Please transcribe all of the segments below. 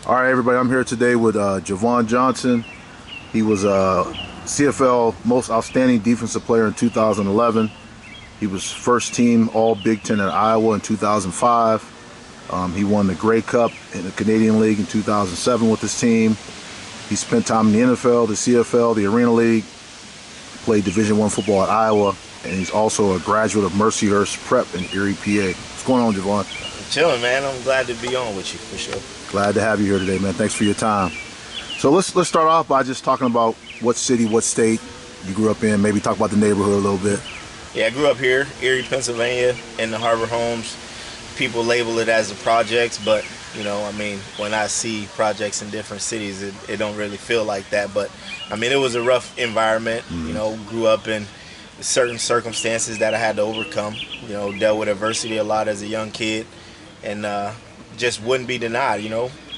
All right, everybody, I'm here today with Jovon Johnson. He was a CFL Most Outstanding Defensive Player in 2011. He was first team All Big Ten at Iowa in 2005. He won the Grey Cup in the Canadian League in 2007 with his team. He spent time in the NFL, the CFL, the Arena League, played Division I football at Iowa, and he's also a graduate of Mercyhurst Prep in Erie, PA. What's going on, Jovon? Chilling, man. I'm glad to be on with you, for sure. Glad to have you here today, man. Thanks for your time. So let's start off by just talking about what city, what state you grew up in. Maybe talk about the neighborhood a little bit. Yeah, I grew up here, Erie, Pennsylvania, in the Harbor Homes. People label it as the projects, but when I see projects in different cities, it don't really feel like that. But it was a rough environment. Grew up in certain circumstances that I had to overcome. Dealt with adversity a lot as a young kid, and just wouldn't be denied.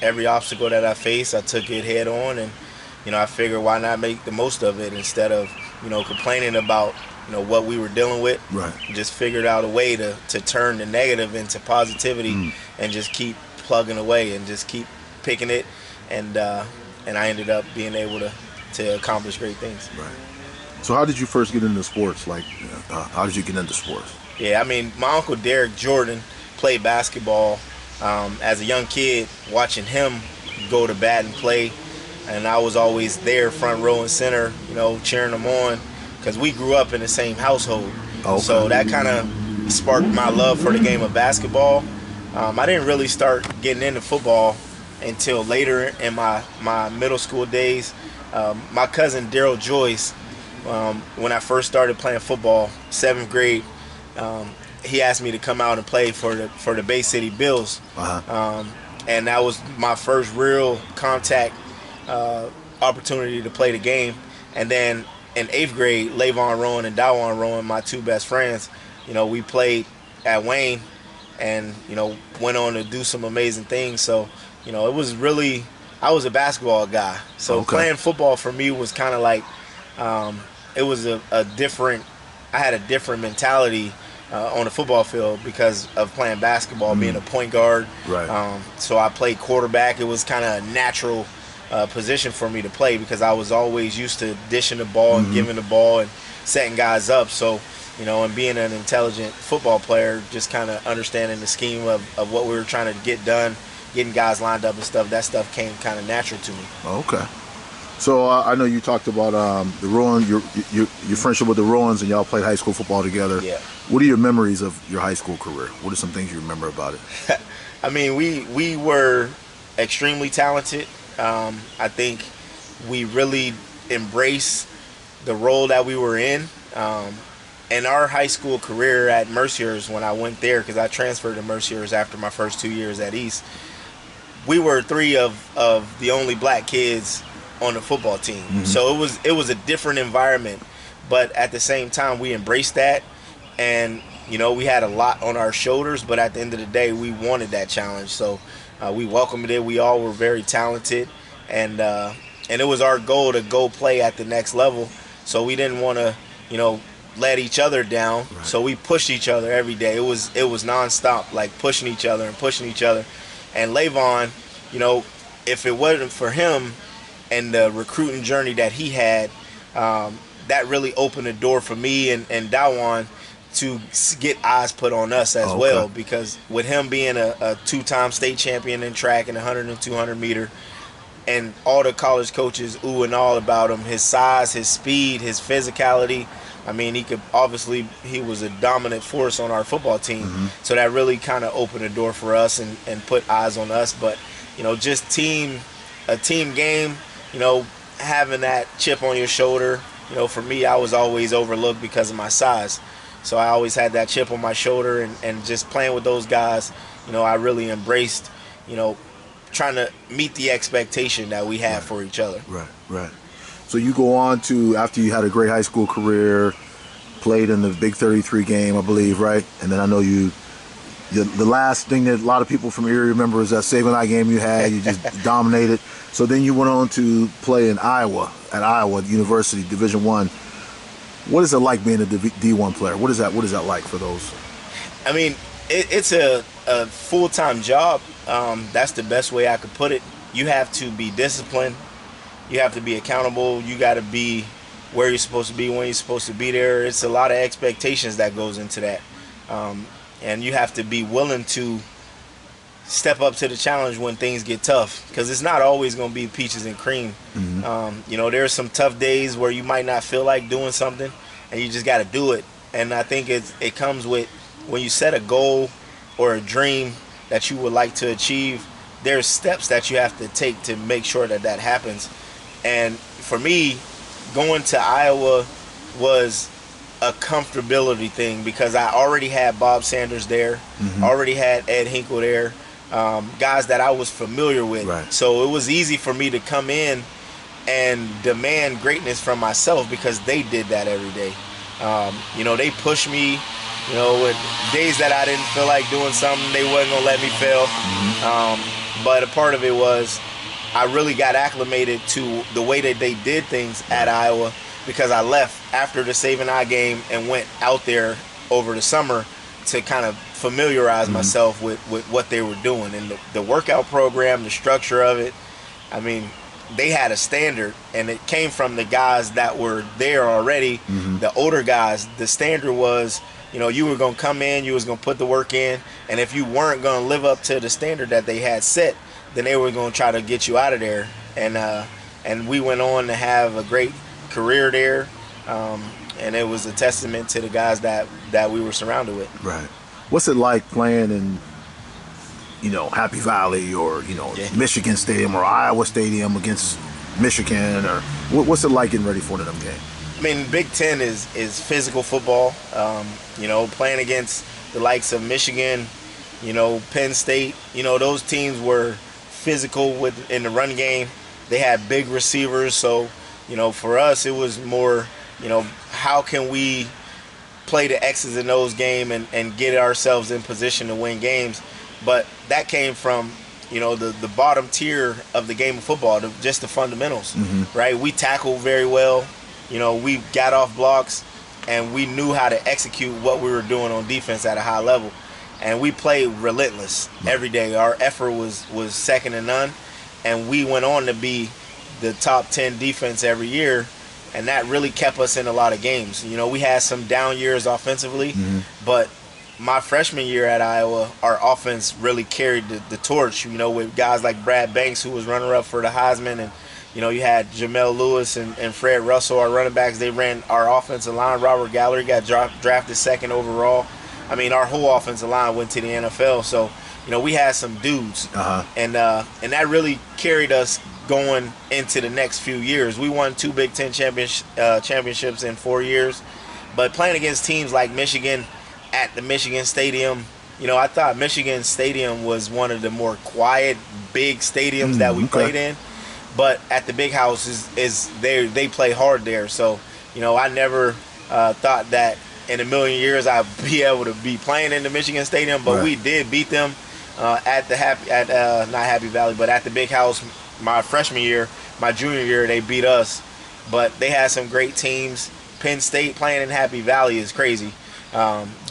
Every obstacle that I faced, I took it head on, and I figured why not make the most of it instead of complaining about what we were dealing with. Right. Just figured out a way to turn the negative into positivity and just keep plugging away and just keep picking it, and I ended up being able to accomplish great things. Right. So how did you first get into sports? How did you get into sports? Yeah, my uncle Derek Jordan played basketball as a young kid, watching him go to bat and play, and I was always there, front row and center, cheering him on, because we grew up in the same household. Okay. So that kind of sparked my love for the game of basketball. I didn't really start getting into football until later in my middle school days. My cousin Daryl Joyce, when I first started playing football, 7th grade, he asked me to come out and play for the Bay City Bills. Uh-huh. And that was my first real contact opportunity to play the game. And then in 8th grade, Lavon Rowan and Dawon Rowan, my two best friends, we played at Wayne and, went on to do some amazing things. So, it was really, I was a basketball guy. So Playing football for me was kind of like, it was a different, I had a different mentality on the football field because of playing basketball, being a point guard. Right. So I played quarterback. It was kind of a natural position for me to play because I was always used to dishing the ball and giving the ball and setting guys up. So, and being an intelligent football player, just kind of understanding the scheme of what we were trying to get done, getting guys lined up and stuff, that stuff came kind of natural to me. Okay. So I know you talked about the Rowan, your friendship with the Rowans, and y'all played high school football together. Yeah. What are your memories of your high school career? What are some things you remember about it? We were extremely talented. I think we really embraced the role that we were in. In our high school career at Mercyhurst, when I went there, because I transferred to Mercyhurst after my first 2 years at East, we were 3 of the only black kids on the football team. So it was a different environment, but at the same time we embraced that, and we had a lot on our shoulders, but at the end of the day we wanted that challenge. So we welcomed it. We all were very talented, and it was our goal to go play at the next level. So we didn't want to let each other down. Right. So we pushed each other every day. It was nonstop, like pushing each other. And Lavon, if it wasn't for him and the recruiting journey that he had, that really opened the door for me and Dawon to get eyes put on us as well, because with him being a 2-time state champion in track in 100 and 200 meter, and all the college coaches ooh and all about him, his size, his speed, his physicality, he was a dominant force on our football team. So that really kind of opened the door for us and put eyes on us. But just a team game, having that chip on your shoulder, for me, I was always overlooked because of my size. So I always had that chip on my shoulder, and just playing with those guys, I really embraced, trying to meet the expectation that we have for each other. Right. So you go on to, after you had a great high school career, played in the Big 33 game, I believe, right? And then I know the last thing that a lot of people from Erie remember is that Saban night game you had. You just dominated. So then you went on to play in Iowa, at Iowa University, Division I. What is it like being a D1 player? What is that like for those? It's a full-time job. That's the best way I could put it. You have to be disciplined. You have to be accountable. You got to be where you're supposed to be when you're supposed to be there. It's a lot of expectations that goes into that, and you have to be willing to step up to the challenge when things get tough, because it's not always going to be peaches and cream. There's some tough days where you might not feel like doing something, and you just got to do it. And I think it comes with, when you set a goal or a dream that you would like to achieve, there's steps that you have to take to make sure that that happens. And for me, going to Iowa was a comfortability thing, because I already had Bob Sanders there, already had Ed Hinkle there, guys that I was familiar with. Right. So it was easy for me to come in and demand greatness from myself, because they did that every day. They pushed me. With days that I didn't feel like doing something, they wasn't going to let me fail. But a part of it was I really got acclimated to the way that they did things at Iowa, because I left after the Saving Eye game and went out there over the summer to kind of familiarize myself with what they were doing. And the workout program, the structure of it, I mean, they had a standard, and it came from the guys that were there already, the older guys. The standard was, you were going to come in, you was going to put the work in, and if you weren't going to live up to the standard that they had set, then they were going to try to get you out of there. And we went on to have a great career there, and it was a testament to the guys that we were surrounded with. Right. What's it like playing in, Happy Valley or, Michigan Stadium or Iowa Stadium against Michigan? Or what's it like getting ready for them games? I mean, Big Ten is physical football. Playing against the likes of Michigan, Penn State, those teams were physical in the run game. They had big receivers. So, for us, it was more, how can we play the X's and O's game and get ourselves in position to win games? But that came from, the bottom tier of the game of football, just the fundamentals, right? We tackled very well. We got off blocks, and we knew how to execute what we were doing on defense at a high level. And we played relentless every day. Our effort was second to none, and we went on to be the top 10 defense every year, and that really kept us in a lot of games. We had some down years offensively, but my freshman year at Iowa, our offense really carried the torch, with guys like Brad Banks, who was runner-up for the Heisman, and you had Jamel Lewis and Fred Russell, our running backs. They ran our offensive line. Robert Gallery got drafted second overall. I mean, our whole offensive line went to the NFL. So, we had some dudes. And that really carried us going into the next few years. We won 2 Big Ten championships in 4 years. But playing against teams like Michigan at the Michigan Stadium, I thought Michigan Stadium was one of the more quiet, big stadiums that we played in. But at the Big House is they play hard there. So, I never thought that in a million years I'd be able to be playing in the Michigan Stadium. But we did beat them at not Happy Valley, but at the Big House. My freshman year, my junior year, they beat us. But they had some great teams. Penn State playing in Happy Valley is crazy.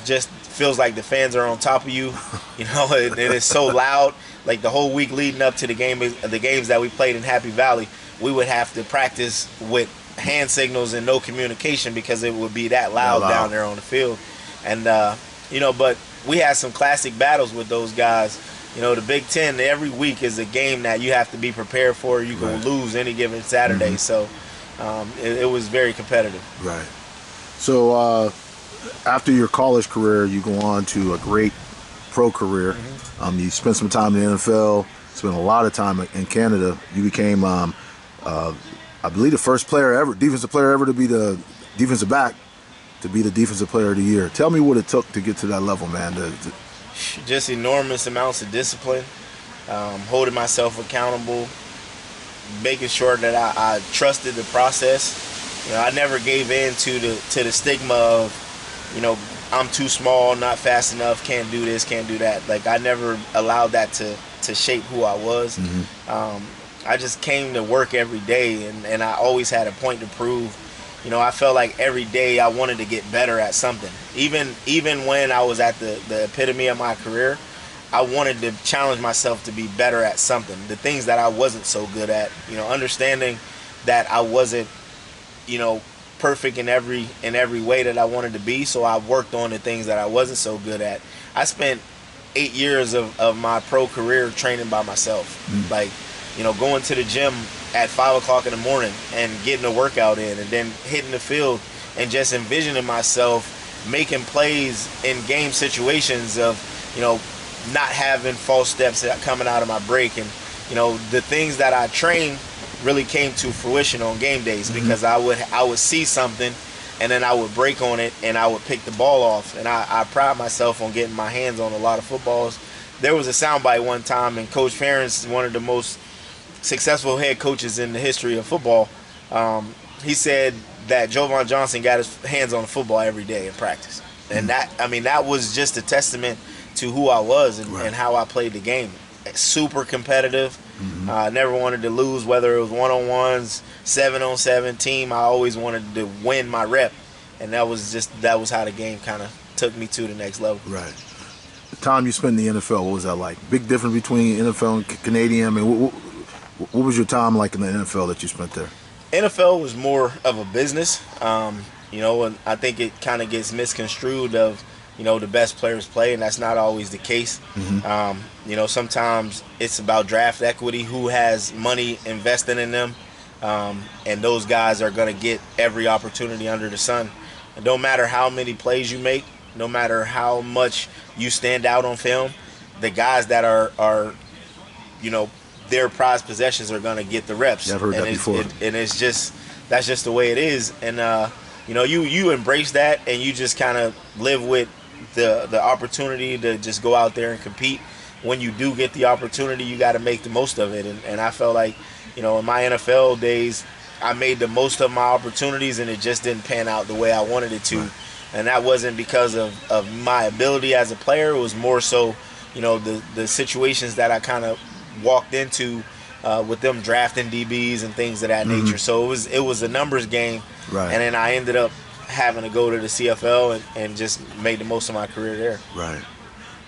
Just feels like the fans are on top of you. It is so loud. Like the whole week leading up to the games that we played in Happy Valley, we would have to practice with hand signals and no communication, because it would be that loud down there on the field. And but we had some classic battles with those guys. The Big Ten, every week is a game that you have to be prepared for. You can lose any given Saturday. So it was very competitive. Right. So after your college career, you go on to a great pro career. You spent some time in the NFL, spent a lot of time in Canada. You became, I believe, the first defensive player ever to be the defensive back, to be the defensive player of the year. Tell me what it took to get to that level, man. Just enormous amounts of discipline, holding myself accountable, making sure that I trusted the process. I never gave in to the stigma of, I'm too small, not fast enough, can't do this, can't do that. Like, I never allowed that to shape who I was. I just came to work every day, and I always had a point to prove. I felt like every day I wanted to get better at something. Even when I was at the epitome of my career, I wanted to challenge myself to be better at something. The things that I wasn't so good at, understanding that I wasn't, perfect in every way that I wanted to be. So I worked on the things that I wasn't so good at. I spent 8 years of my pro career training by myself. Like, going to the gym at 5 o'clock in the morning and getting a workout in, and then hitting the field and just envisioning myself making plays in game situations of, not having false steps coming out of my break. And, the things that I trained really came to fruition on game days, because I would see something and then I would break on it and I would pick the ball off. And I pride myself on getting my hands on a lot of footballs. There was a soundbite one time, and Coach Ferentz, one of the most successful head coaches in the history of football, he said that Jovon Johnson got his hands on the football every day in practice. And that was just a testament to who I was and how I played the game. Super competitive. I never wanted to lose, whether it was one-on-ones, 7-on-7 team. I always wanted to win my rep, and that was how the game kind of took me to the next level. Right. The time you spent in the NFL, what was that like? Big difference between NFL and Canadian. I mean, what was your time like in the NFL that you spent there? NFL was more of a business, and I think it kind of gets misconstrued of, the best players play, and that's not always the case. Sometimes it's about draft equity, who has money invested in them, and those guys are going to get every opportunity under the sun. And no matter how many plays you make, no matter how much you stand out on film, the guys that are their prized possessions are going to get the reps. Yeah, I've heard that before. That's just the way it is. And you embrace that, and you just kind of live with the opportunity to just go out there and compete. When you do get the opportunity, you got to make the most of it. And I felt like, in my NFL days, I made the most of my opportunities, and it just didn't pan out the way I wanted it to. Right. And that wasn't because of my ability as a player. It was more so, the situations that I kind of walked into with them drafting DBs and things of that nature. So it was a numbers game. Right. And then I ended up having to go to the CFL and just made the most of my career there. Right.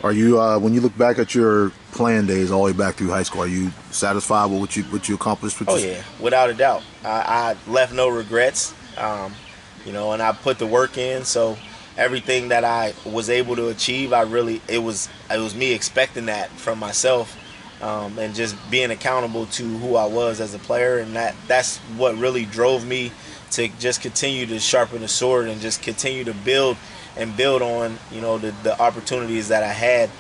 Are you, when you look back at your playing days all the way back through high school, are you satisfied with what you accomplished? Yeah, without a doubt. I left no regrets, and I put the work in. So everything that I was able to achieve, it was me expecting that from myself, and just being accountable to who I was as a player, and that's what really drove me to just continue to sharpen the sword and just continue to build on, the opportunities that I had.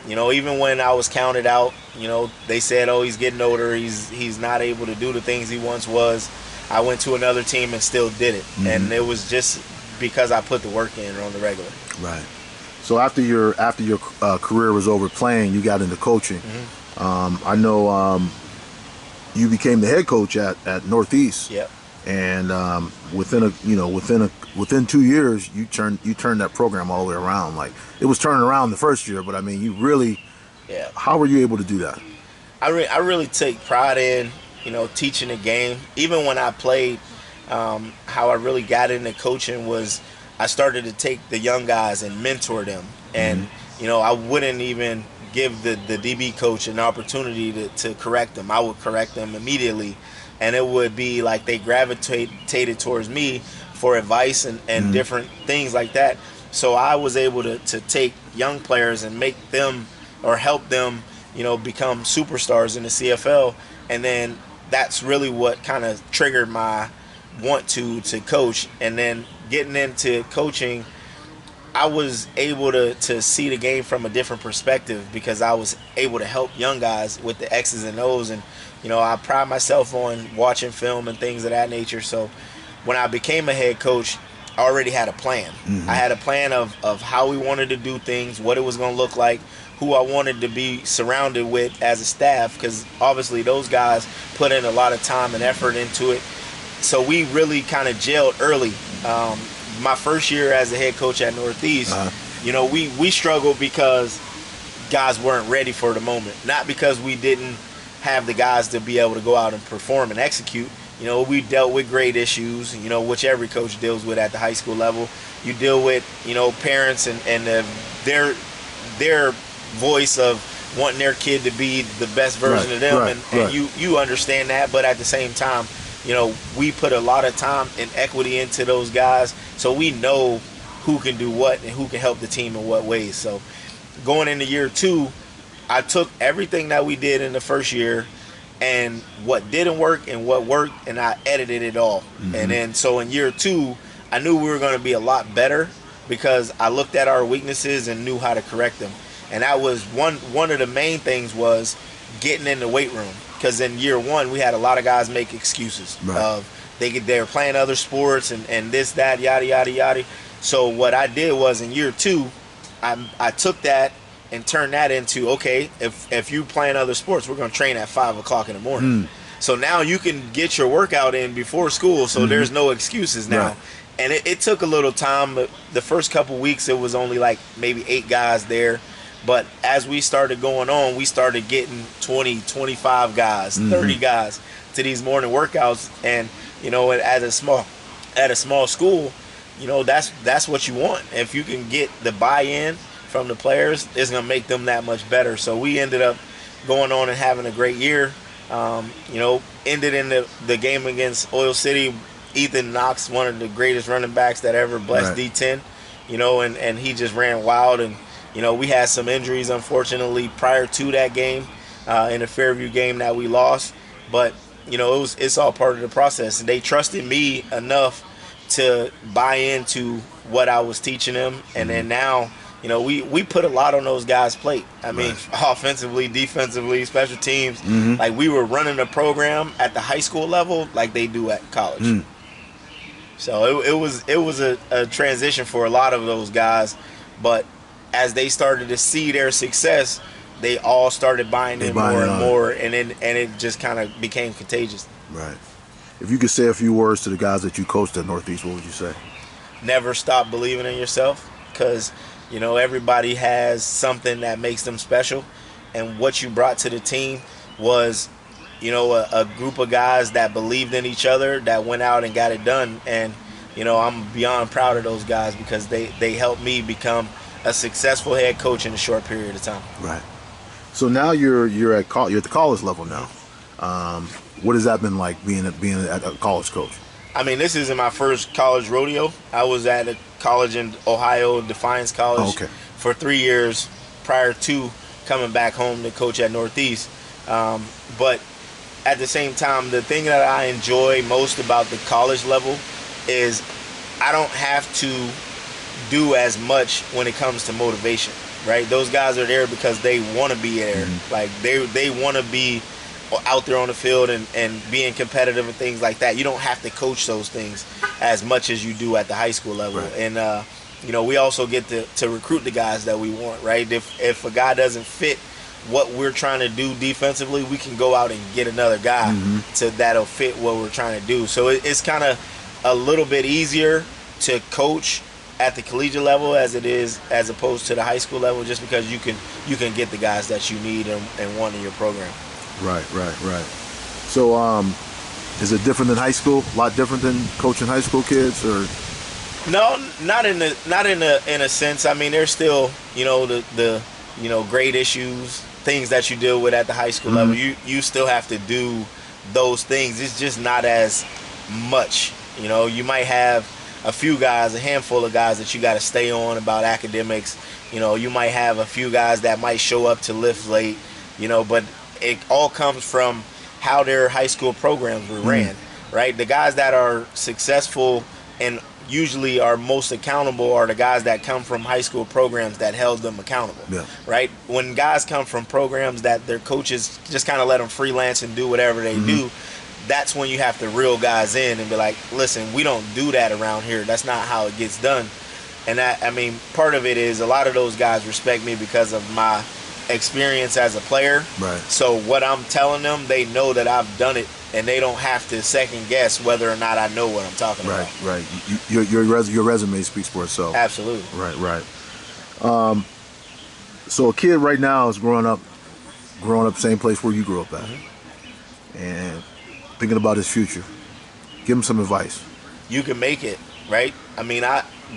Even when I was counted out, they said, oh, he's getting older, he's not able to do the things he once was. I went to another team and still did it. And it was just because I put the work in on the regular. Right. So after your career was over playing, you got into coaching. I know you became the head coach at Northeast. Yep. And within 2 years, you turned that program all the way around. Like, it was turning around the first year, but I mean, you really. Yeah. How were you able to do that? I really take pride in teaching the game. Even when I played, how I really got into coaching was I started to take the young guys and mentor them, and I wouldn't even give the DB coach an opportunity to correct them. I would correct them immediately. And it would be like they gravitated towards me for advice and different things like that. So I was able to take young players and make them or help them, become superstars in the CFL. And then that's really what kind of triggered my want to coach. And then getting into coaching, I was able to see the game from a different perspective, because I was able to help young guys with the X's and O's. And I pride myself on watching film and things of that nature. So when I became a head coach, I already had a plan. I had a plan of how we wanted to do things, what it was going to look like, who I wanted to be surrounded with as a staff, because obviously those guys put in a lot of time and effort into it. So we really kind of gelled early. My first year as a head coach at Northeast, we struggled because guys weren't ready for the moment. Not because we didn't have the guys to be able to go out and perform and execute. We dealt with grade issues, which every coach deals with at the high school level. You deal with, parents and their voice of wanting their kid to be the best version of them, and you understand that, but at the same time, you know, we put a lot of time and equity into those guys, so we know who can do what and who can help the team in what ways. So going into year 2, I took everything that we did in the first year and what didn't work and what worked, and I edited it all. And then so in year 2, I knew we were going to be a lot better because I looked at our weaknesses and knew how to correct them. And that was one of the main things was getting in the weight room, because in year 1 we had a lot of guys make excuses of they were playing other sports and this, that, yada yada yada. So what I did was in year 2, I took that and turned that into, okay, if you playing other sports, we're going to train at 5 o'clock in the morning. So now you can get your workout in before school, so there's no excuses now. And it took a little time. But the first couple weeks, it was only like maybe 8 guys there. But as we started going on, we started getting 20, 25 guys, 30 guys to these morning workouts. And, you know, at a small school, you know, that's what you want. If you can get the buy-in from the players, it's going to make them that much better. So we ended up going on and having a great year. You know, ended in the game against Oil City. Ethan Knox, one of the greatest running backs that ever blessed D10, you know, and he just ran wild. And, you know, we had some injuries, unfortunately, prior to that game, in the Fairview game that we lost. But, you know, it's all part of the process. And they trusted me enough to buy into what I was teaching them. And then now, you know, we put a lot on those guys' plate. I mean, offensively, defensively, special teams. Like, we were running a program at the high school level like they do at college. So it was a transition for a lot of those guys. But as they started to see their success, they all started buying in more and more, and it just kind of became contagious. Right. If you could say a few words to the guys that you coached at Northeast, what would you say? Never stop believing in yourself, because, you know, everybody has something that makes them special, and what you brought to the team was, you know, a group of guys that believed in each other, that went out and got it done. And, you know, I'm beyond proud of those guys because they helped me become a successful head coach in a short period of time. Right. So now you're at the college level now. What has that been like being a college coach? I mean, this isn't my first college rodeo. I was at a college in Ohio, Defiance College, for 3 years prior to coming back home to coach at Northeast. But at the same time, the thing that I enjoy most about the college level is I don't have to do as much when it comes to motivation, right? Those guys are there because they want to be there. Like, they want to be out there on the field and being competitive and things like that. You don't have to coach those things as much as you do at the high school level. And you know, we also get to recruit the guys that we want, right? If a guy doesn't fit what we're trying to do defensively, we can go out and get another guy that'll fit what we're trying to do. So it's kind of a little bit easier to coach at the collegiate level as it is as opposed to the high school level, just because you can get the guys that you need and want in your program. Right. So is it different than high school? A lot different than coaching high school kids, or? No, not in a sense. I mean, there's still, you know, the you know, grade issues, things that you deal with at the high school level. You still have to do those things. It's just not as much. You know, you might have a few guys, a handful of guys that you got to stay on about academics. You know, you might have a few guys that might show up to lift late, you know, but it all comes from how their high school programs were ran, right? The guys that are successful and usually are most accountable are the guys that come from high school programs that held them accountable, right? When guys come from programs that their coaches just kind of let them freelance and do whatever they do, that's when you have to reel guys in and be like, listen, we don't do that around here. That's not how it gets done. And that, I mean, part of it is a lot of those guys respect me because of my experience as a player. Right. So what I'm telling them, they know that I've done it, and they don't have to second guess whether or not I know what I'm talking about. Right. Your resume speaks for itself. Absolutely. Right. So a kid right now is growing up same place where you grew up at, and thinking about his future. Give him some advice. You can make it, right? I mean,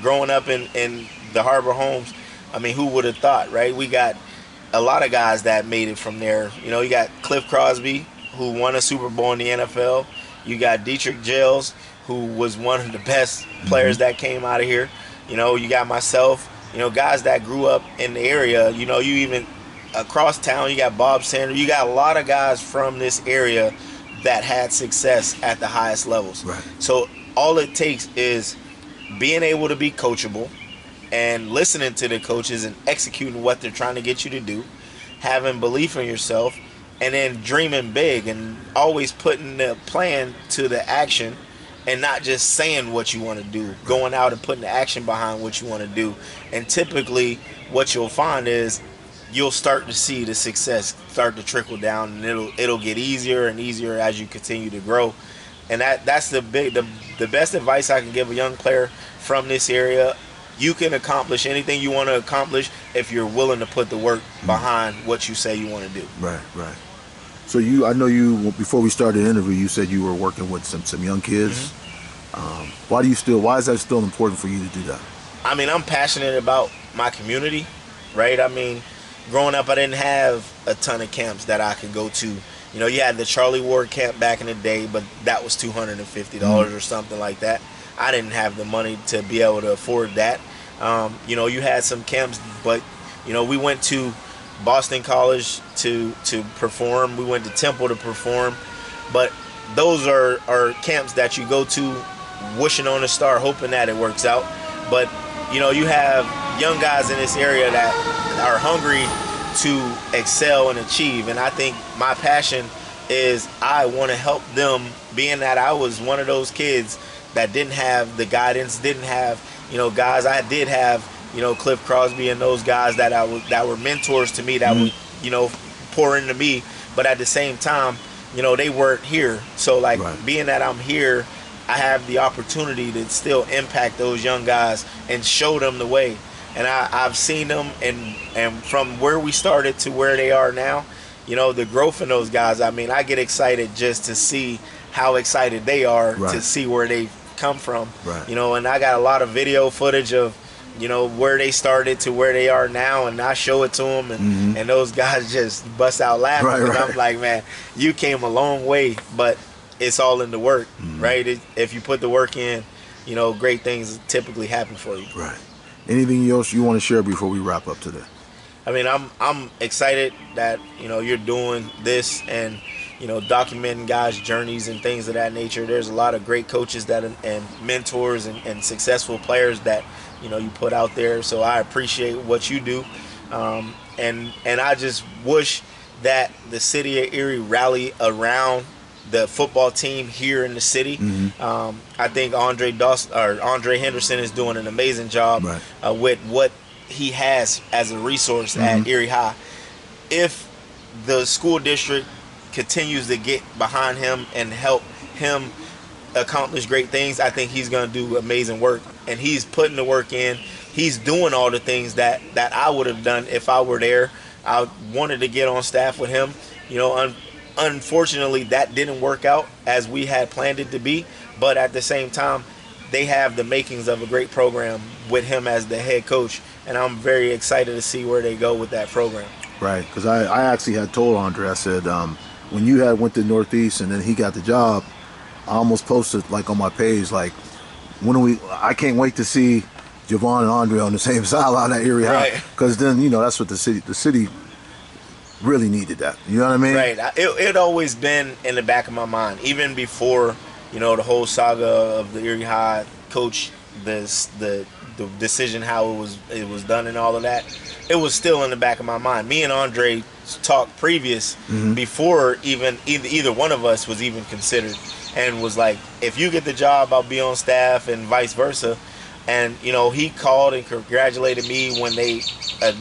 growing up in the Harbor Homes, I mean, who would have thought, right? We got a lot of guys that made it from there. You know, you got Cliff Crosby, who won a Super Bowl in the NFL. You got Dietrich Jels, who was one of the best players that came out of here. You know, you got myself, you know, guys that grew up in the area. You know, you even across town, you got Bob Sanders. You got a lot of guys from this area that had success at the highest levels. Right. So all it takes is being able to be coachable and listening to the coaches and executing what they're trying to get you to do, having belief in yourself, and then dreaming big and always putting the plan to the action and not just saying what you want to do, going out and putting the action behind what you want to do. And typically what you'll find is you'll start to see the success start to trickle down, and it'll get easier and easier as you continue to grow. And that's the best advice I can give a young player from this area. You can accomplish anything you want to accomplish if you're willing to put the work behind what you say you want to do. Right, right. So I know you, before we started the interview, you said you were working with some young kids. Why is that still important for you to do that? I mean, I'm passionate about my community, right? I mean, growing up, I didn't have a ton of camps that I could go to. You know, you had the Charlie Ward camp back in the day, but that was $250 or something like that. I didn't have the money to be able to afford that. You know, you had some camps, but, you know, we went to Boston College to perform. We went to Temple to perform. But those are camps that you go to wishing on a star, hoping that it works out. But, you know, you have young guys in this area that are hungry to excel and achieve. And I think my passion is I want to help them, being that I was one of those kids that didn't have the guidance, didn't have, you know, guys. I did have, you know, Cliff Crosby and those guys that were mentors to me, that would, you know, pour into me. But at the same time, you know, they weren't here. So, like, being that I'm here, I have the opportunity to still impact those young guys and show them the way. And I've seen them, and from where we started to where they are now, you know, the growth in those guys. I mean, I get excited just to see how excited they are to see where they come from. You know, and I got a lot of video footage of, you know, where they started to where they are now, and I show it to them, and those guys just bust out laughing. And I'm like, man, you came a long way, but it's all in the work, right? If you put the work in, you know, great things typically happen for you. Right. Anything else you want to share before we wrap up today? I mean, I'm excited that, you know, you're doing this and, you know, documenting guys' journeys and things of that nature. There's a lot of great coaches and mentors and successful players that, you know, you put out there. So I appreciate what you do. And I just wish that the city of Erie rally around the football team here in the city. I think Andre Henderson is doing an amazing job with what he has as a resource at Erie High. If the school district continues to get behind him and help him accomplish great things, I think he's going to do amazing work. And he's putting the work in. He's doing all the things that I would have done if I were there. I wanted to get on staff with him. You know, unfortunately, that didn't work out as we had planned it to be. But at the same time, they have the makings of a great program with him as the head coach. And I'm very excited to see where they go with that program. Right, because I actually had told Andre, I said, when you had went to Northeast and then he got the job, I almost posted like on my page, like, I can't wait to see Jovon and Andre on the same sideline at Erie High, because then, you know, that's what the city really needed that. You know what I mean? Right. It always been in the back of my mind, even before, you know, the whole saga of the Erie High coach, the decision how it was done and all of that. It was still in the back of my mind. Me and Andre talked previous before even either one of us was even considered, and was like, if you get the job, I'll be on staff, and vice versa. And, you know, he called and congratulated me when they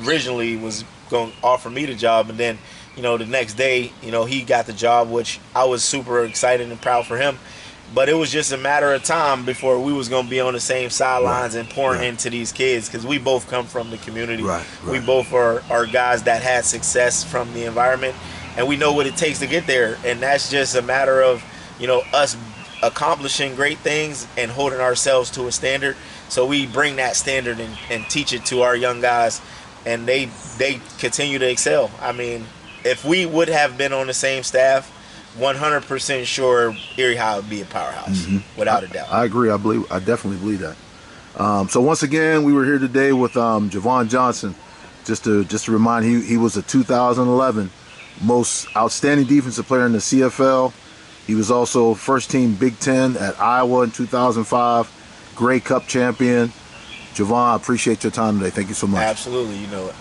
originally was going to offer me the job. And then, you know, the next day, you know, he got the job, which I was super excited and proud for him. But it was just a matter of time before we was going to be on the same sidelines and pouring into these kids, because we both come from the community. We both are guys that had success from the environment, and we know what it takes to get there. And that's just a matter of, you know, us accomplishing great things and holding ourselves to a standard. So we bring that standard and teach it to our young guys and they continue to excel. I mean, if we would have been on the same staff, 100% sure Erie High would be a powerhouse, without a doubt. I agree. I definitely believe that. So once again, we were here today with Jovon Johnson. Just to remind, he was a 2011 most outstanding defensive player in the CFL. He was also first team Big Ten at Iowa in 2005, Grey Cup champion. Jovon, I appreciate your time today. Thank you so much. Absolutely, you know it.